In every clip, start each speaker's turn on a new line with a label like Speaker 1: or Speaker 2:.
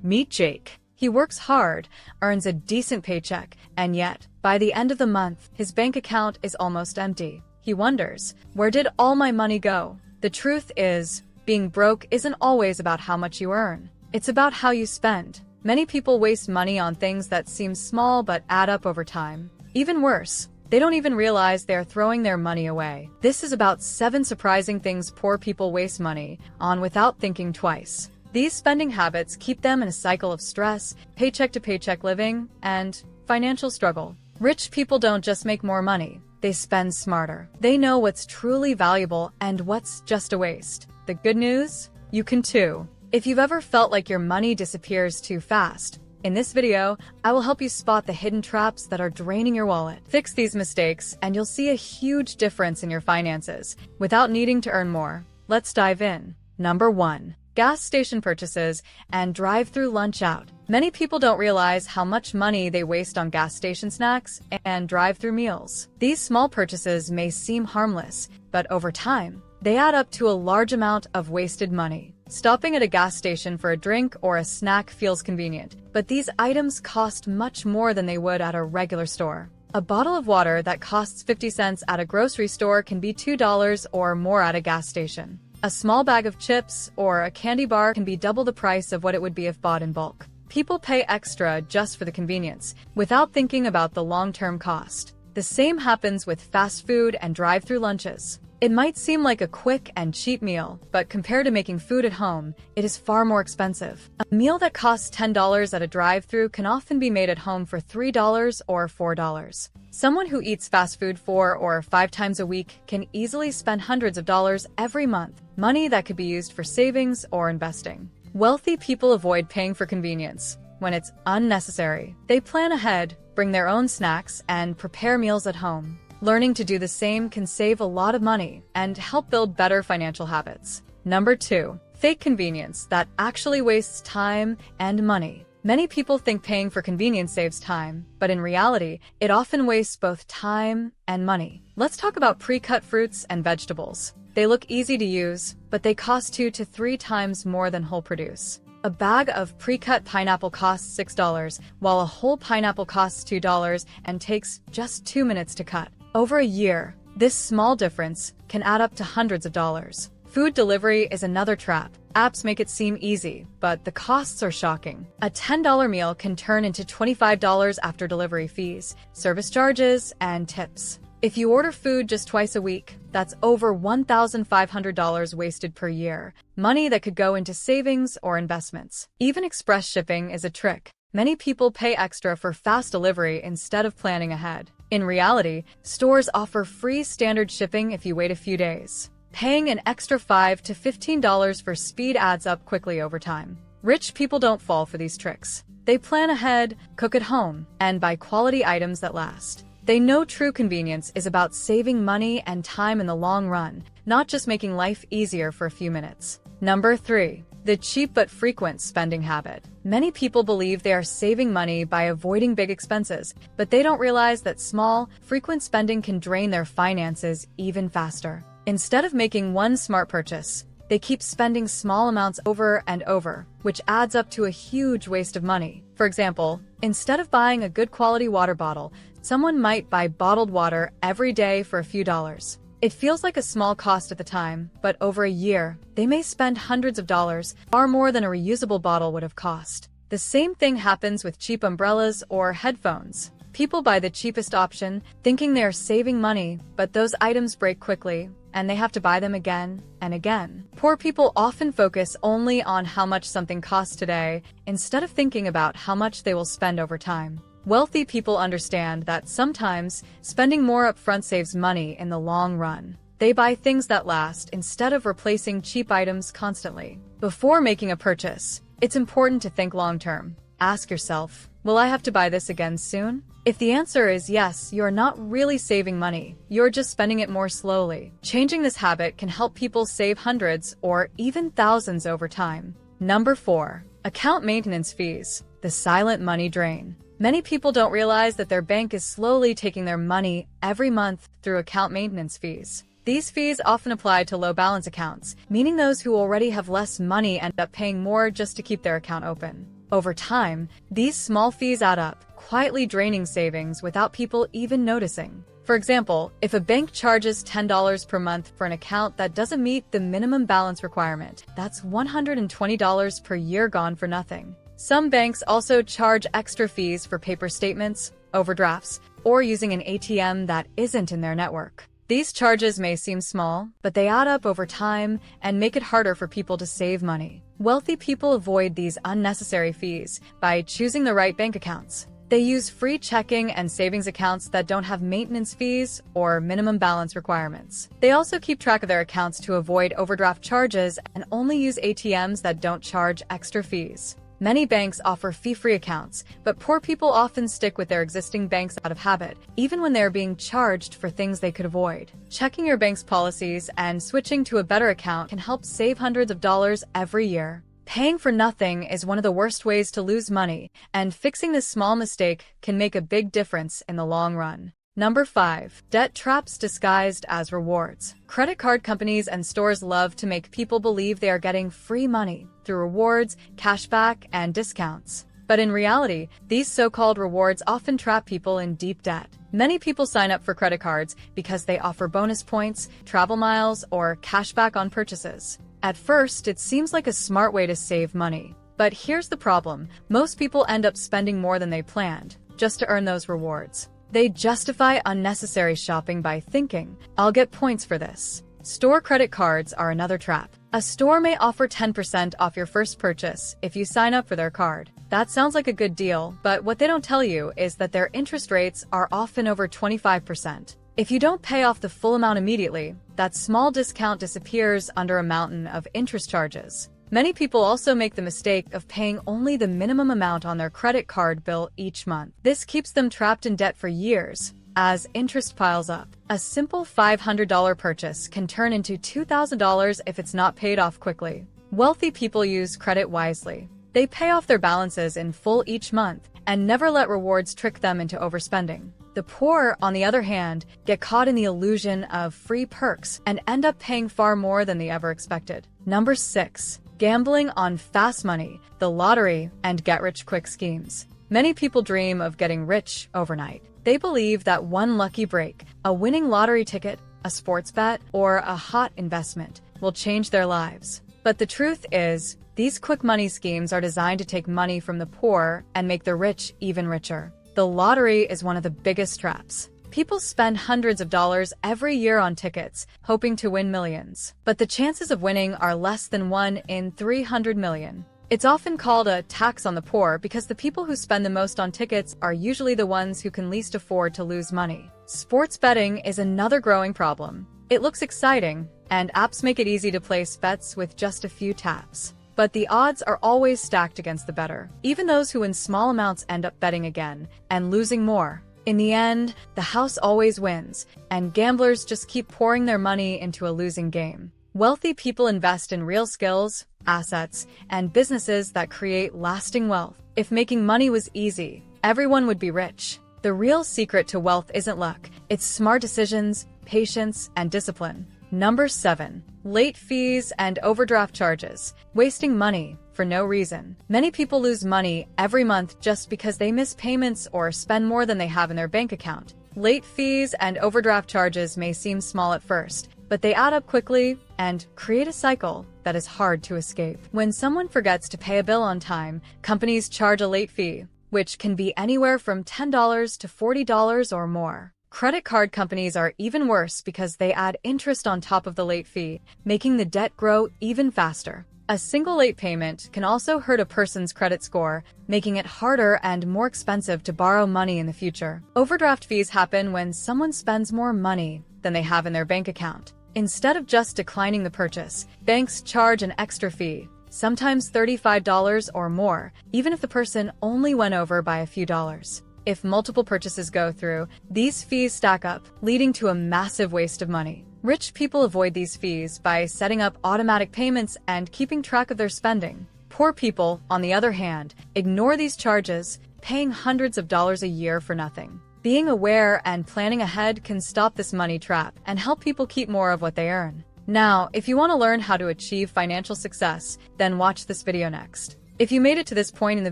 Speaker 1: Meet Jake. He works hard, earns a decent paycheck, and yet, by the end of the month, his bank account is almost empty. He wonders, where did all my money go? The truth is, being broke isn't always about how much you earn. It's about how you spend. Many people waste money on things that seem small but add up over time. Even worse, they don't even realize they're throwing their money away. This is about 7 surprising things poor people waste money on without thinking twice. These spending habits keep them in a cycle of stress, paycheck-to-paycheck living, and financial struggle. Rich people don't just make more money. They spend smarter. They know what's truly valuable and what's just a waste. The good news? You can too. If you've ever felt like your money disappears too fast, in this video, I will help you spot the hidden traps that are draining your wallet. Fix these mistakes, and you'll see a huge difference in your finances without needing to earn more. Let's dive in. Number 1. Gas station purchases and drive-through lunch out. Many people don't realize how much money they waste on gas station snacks and drive-through meals. These small purchases may seem harmless, but over time, they add up to a large amount of wasted money. Stopping at a gas station for a drink or a snack feels convenient, but these items cost much more than they would at a regular store. A bottle of water that costs 50 cents at a grocery store can be $2 or more at a gas station. A small bag of chips or a candy bar can be double the price of what it would be if bought in bulk. People pay extra just for the convenience, without thinking about the long-term cost. The same happens with fast food and drive-through lunches. It might seem like a quick and cheap meal, but compared to making food at home, it is far more expensive. A meal that costs $10 at a drive-through can often be made at home for $3 or $4. Someone who eats fast food 4 or 5 times a week can easily spend hundreds of dollars every month, money that could be used for savings or investing. Wealthy people avoid paying for convenience when it's unnecessary. They plan ahead, bring their own snacks, and prepare meals at home. Learning to do the same can save a lot of money and help build better financial habits. Number 2. Fake convenience that actually wastes time and money. Many people think paying for convenience saves time, but in reality, it often wastes both time and money. Let's talk about pre-cut fruits and vegetables. They look easy to use, but they cost 2 to 3 times more than whole produce. A bag of pre-cut pineapple costs $6, while a whole pineapple costs $2 and takes just 2 minutes to cut. Over a year, this small difference can add up to hundreds of dollars. Food delivery is another trap. Apps make it seem easy, but the costs are shocking. A $10 meal can turn into $25 after delivery fees, service charges, and tips. If you order food just twice a week, that's over $1,500 wasted per year, money that could go into savings or investments. Even express shipping is a trick. Many people pay extra for fast delivery instead of planning ahead. In reality, stores offer free standard shipping if you wait a few days. Paying an extra $5 to $15 for speed adds up quickly over time. Rich people don't fall for these tricks. They plan ahead, cook at home, and buy quality items that last. They know true convenience is about saving money and time in the long run, not just making life easier for a few minutes. Number 3. The cheap but frequent spending habit. Many people believe they are saving money by avoiding big expenses, but they don't realize that small, frequent spending can drain their finances even faster. Instead of making one smart purchase, they keep spending small amounts over and over, which adds up to a huge waste of money. For example, instead of buying a good quality water bottle, someone might buy bottled water every day for a few dollars. It feels like a small cost at the time, but over a year, they may spend hundreds of dollars, far more than a reusable bottle would have cost. The same thing happens with cheap umbrellas or headphones. People buy the cheapest option, thinking they are saving money, but those items break quickly, and they have to buy them again and again. Poor people often focus only on how much something costs today, instead of thinking about how much they will spend over time. Wealthy people understand that sometimes spending more upfront saves money in the long run. They buy things that last instead of replacing cheap items constantly. Before making a purchase, it's important to think long-term. Ask yourself, will I have to buy this again soon? If the answer is yes, you're not really saving money. You're just spending it more slowly. Changing this habit can help people save hundreds or even thousands over time. Number 4. Account maintenance fees, the silent money drain. Many people don't realize that their bank is slowly taking their money every month through account maintenance fees. These fees often apply to low balance accounts, meaning those who already have less money end up paying more just to keep their account open. Over time, these small fees add up, quietly draining savings without people even noticing. For example, if a bank charges $10 per month for an account that doesn't meet the minimum balance requirement, that's $120 per year gone for nothing. Some banks also charge extra fees for paper statements, overdrafts, or using an ATM that isn't in their network. These charges may seem small, but they add up over time and make it harder for people to save money. Wealthy people avoid these unnecessary fees by choosing the right bank accounts. They use free checking and savings accounts that don't have maintenance fees or minimum balance requirements. They also keep track of their accounts to avoid overdraft charges and only use ATMs that don't charge extra fees. Many banks offer fee-free accounts, but poor people often stick with their existing banks out of habit, even when they're being charged for things they could avoid. Checking your bank's policies and switching to a better account can help save hundreds of dollars every year. Paying for nothing is one of the worst ways to lose money, and fixing this small mistake can make a big difference in the long run. Number 5. Debt traps disguised as rewards. Credit card companies and stores love to make people believe they are getting free money through rewards, cashback, and discounts. But in reality, these so-called rewards often trap people in deep debt. Many people sign up for credit cards because they offer bonus points, travel miles, or cashback on purchases. At first, it seems like a smart way to save money. But here's the problem. Most people end up spending more than they planned, just to earn those rewards. They justify unnecessary shopping by thinking, "I'll get points for this." Store credit cards are another trap. A store may offer 10% off your first purchase if you sign up for their card. That sounds like a good deal, but what they don't tell you is that their interest rates are often over 25%. If you don't pay off the full amount immediately, that small discount disappears under a mountain of interest charges. Many people also make the mistake of paying only the minimum amount on their credit card bill each month. This keeps them trapped in debt for years, as interest piles up. A simple $500 purchase can turn into $2,000 if it's not paid off quickly. Wealthy people use credit wisely. They pay off their balances in full each month and never let rewards trick them into overspending. The poor, on the other hand, get caught in the illusion of free perks and end up paying far more than they ever expected. Number 6. Gambling on fast money, the lottery, and get-rich-quick schemes. Many people dream of getting rich overnight. They believe that one lucky break, a winning lottery ticket, a sports bet, or a hot investment will change their lives. But the truth is, these quick money schemes are designed to take money from the poor and make the rich even richer. The lottery is one of the biggest traps. People spend hundreds of dollars every year on tickets, hoping to win millions. But the chances of winning are less than 1 in 300 million. It's often called a tax on the poor because the people who spend the most on tickets are usually the ones who can least afford to lose money. Sports betting is another growing problem. It looks exciting, and apps make it easy to place bets with just a few taps. But the odds are always stacked against the bettor. Even those who win small amounts end up betting again and losing more. In the end, the house always wins, and gamblers just keep pouring their money into a losing game. Wealthy people invest in real skills, assets, and businesses that create lasting wealth. If making money was easy, everyone would be rich. The real secret to wealth isn't luck, it's smart decisions, patience, and discipline. Number 7. Late fees and overdraft charges. Wasting money for no reason. Many people lose money every month just because they miss payments or spend more than they have in their bank account. Late fees and overdraft charges may seem small at first, but they add up quickly and create a cycle that is hard to escape. When someone forgets to pay a bill on time, companies charge a late fee, which can be anywhere from $10 to $40 or more. Credit card companies are even worse because they add interest on top of the late fee, making the debt grow even faster. A single late payment can also hurt a person's credit score, making it harder and more expensive to borrow money in the future. Overdraft fees happen when someone spends more money than they have in their bank account. Instead of just declining the purchase, banks charge an extra fee, sometimes $35 or more, even if the person only went over by a few dollars. If multiple purchases go through, these fees stack up, leading to a massive waste of money. Rich people avoid these fees by setting up automatic payments and keeping track of their spending. Poor people, on the other hand, ignore these charges, paying hundreds of dollars a year for nothing. Being aware and planning ahead can stop this money trap and help people keep more of what they earn. Now, if you want to learn how to achieve financial success, then watch this video next. If you made it to this point in the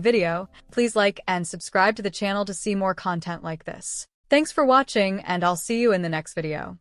Speaker 1: video, please like and subscribe to the channel to see more content like this. Thanks for watching, and I'll see you in the next video.